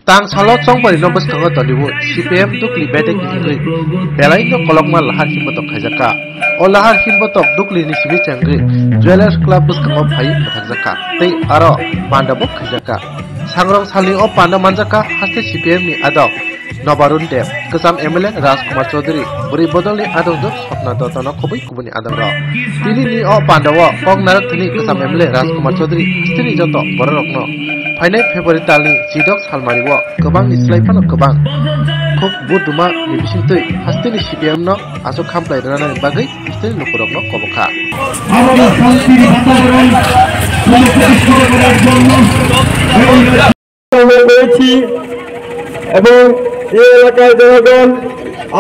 Tang salot song pari no bus kango Tollywood CPM dukli bedek ingri belai no kolokma lahar himbotok khajaka o lahar himbotok dukli ni sibi changri Jewelers Club bus kango phai mathakjaka tei aro panda bok khajaka sangrong sali o panda manjaka haste CPM ni adok Nobarun Dev kesam MLA Rajkumar Chaudhary buri bodol ni adok dok Swapna Dutta no khobui kubuni adok ro tini ni o pandawa kong narak thini kesam MLA Rajkumar Chaudhary stini joto borok no Fainai February talni Sidok Salmariwo Gobang Islaifano Gobang Kok Buduma ni bisintui hastini CPM no aso khamplai rana ni bagai hastini lukurok no kobokha আমাদের শান্তির বাতাবরণ সুনিশ্চিত করার জন্য রয়েছি এবং এই এলাকার জনগণ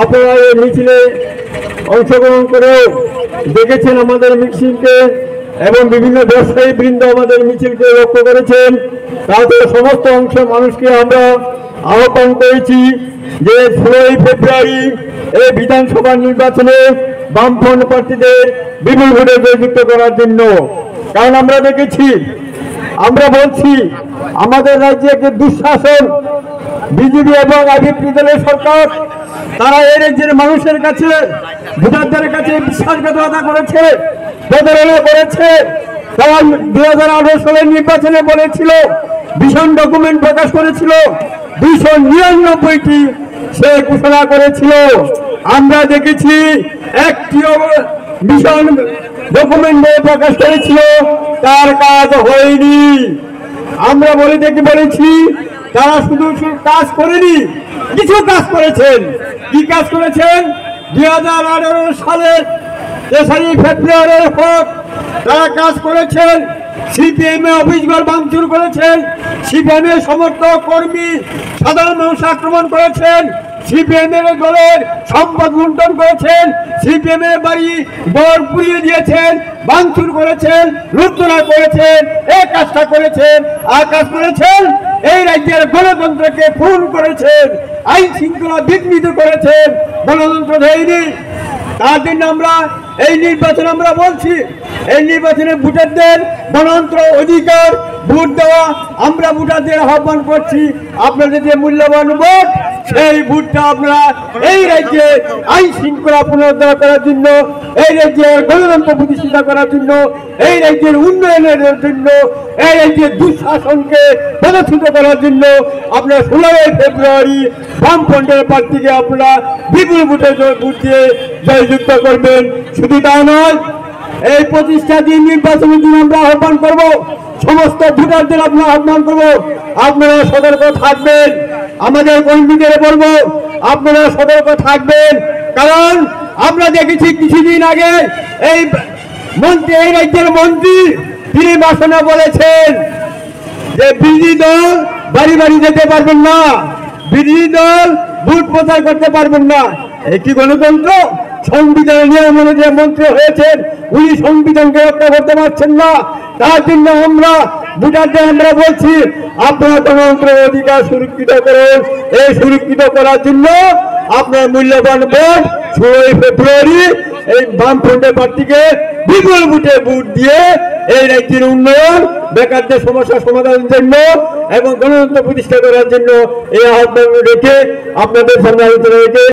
আপনারা এই মিছিলে অংশগ্রহণ করে দেখেছেন আমাদের মিছিলকে এবং বিভিন্ন ব্যবসায়ী বৃন্দ আমাদের মিছিলকে লক্ষ্য করেছেন তাদের সমস্ত অংশ মানুষকে আমরা আহ্বান করেছি যে 16 ফেব্রুয়ারি এই বিধানসভা নির্বাচনে বামফ্রন্ট প্রার্থীদের বিপুল ভোটে জয়যুক্ত করার জন্য কারণ আমরা দেখেছি আমরা বলছি আমাদের রাজ্যে যে দুঃশাসন বিজেপি এবং আইপিএফ দলের সরকার তারা এই রাজ্যের মানুষের কাছে ভোটারদের কাছে বিশ্বাসঘাতকতা করেছে প্রতারণা করেছে তারা 2018 সালের নির্বাচনে বলেছিল ভীষণ ডকুমেন্ট প্রকাশ করেছিল 299টি সে ঘোষণা করেছিল আমরা দেখেছি একটিও ভীষণ ডকুমেন্ট প্রকাশ করেছিল তার কাজ হয়নি আমরা বলেছি তারা শুধু কাজ করেনি কিছু কাজ করেছেন কি কাজ করেছেন 2018 সালের 3 ফেব্রুয়ারির পর তারা কাজ করেছেন সিপিএম এ অফিসঘর ভাঙচুর করেছেন সিপিএম এর সমর্থক কর্মী সাধারণ মানুষ আক্রমণ করেছেন সিপিএম এর দলের সম্পদ লুণ্ঠন করেছেন সিপিএম এর বাড়ি ঘর পুড়িয়ে দিয়েছেন ভাঙচুর করেছেন লুণ্ঠনা করেছেন এই কাজটা করেছেন আর কাজ করেছেন এই রাজ্যের গণতন্ত্রকে খুন করেছেন আইন শৃঙ্খলা বিঘ্নিত করেছেন গণতন্ত্র দেয়নি তার জন্য আমরা এই নির্বাচন আমরা বলছি এই নির্বাচনে ভোটারদের গণতন্ত্র অধিকার ভোট দেওয়া আমরা ভোটারদের আহ্বান করছি আপনাদের যে মূল্যবান ভোট সেই ভোটটা আপনারা এই রাজ্যে আইন শৃঙ্খলা পুনরুদ্ধার করার জন্য এই রাজ্যের গণতন্ত্র প্রতিষ্ঠা করার জন্য এই রাজ্যের উন্নয়নের জন্য এই রাজ্যের দুঃশাসনকে প্রদর্শিত করার জন্য আপনারা 16 ফেব্রুয়ারি বামফ্রন্টের প্রার্থীকে আপনারা বিপুল ভোটে ভোট দিয়ে জয়যুক্ত করবেন শুধু তা নয় এই প্রতিষ্ঠা দিন নির্বাচনের দিন আমরা আহ্বান করব সমস্ত ভোটারদের আপনারা আহ্বান করব আপনারা সতর্ক থাকবেন আমাদের কর্মীদের বলবো আপনারা সতর্ক থাকবেন কারণ আমরা দেখেছি কিছুদিন আগে এই রাজ্যের মন্ত্রী তিনি ভাষণে বলেছেন যে বিরোধী দল বাড়ি বাড়ি যেতে পারবেন না বিরোধী দল ভোট প্রচার করতে পারবেন না একটি গণতন্ত্র সংবিধানের নিয়ম অনুযায়ী মন্ত্রী হয়েছেন উনি সংবিধানকে রক্ষা করতে পারছেন না তার জন্য আমরা ভোটারদের আমরা বলছি আপনারা গণতন্ত্রের অধিকার সুরক্ষিত করুন এই সুরক্ষিত করার জন্য আপনার মূল্যবান ভোট 16 ফেব্রুয়ারি এই বামফ্রন্টের প্রার্থীকে বিপুল ভোটে ভোট দিয়ে এই রাজ্যের উন্নয়ন বেকারদের সমস্যা সমাধানের জন্য এবং গণতন্ত্র প্রতিষ্ঠা করার জন্য এই আহ্বান রেখে আপনাদের সামনে আলোচনা রেখে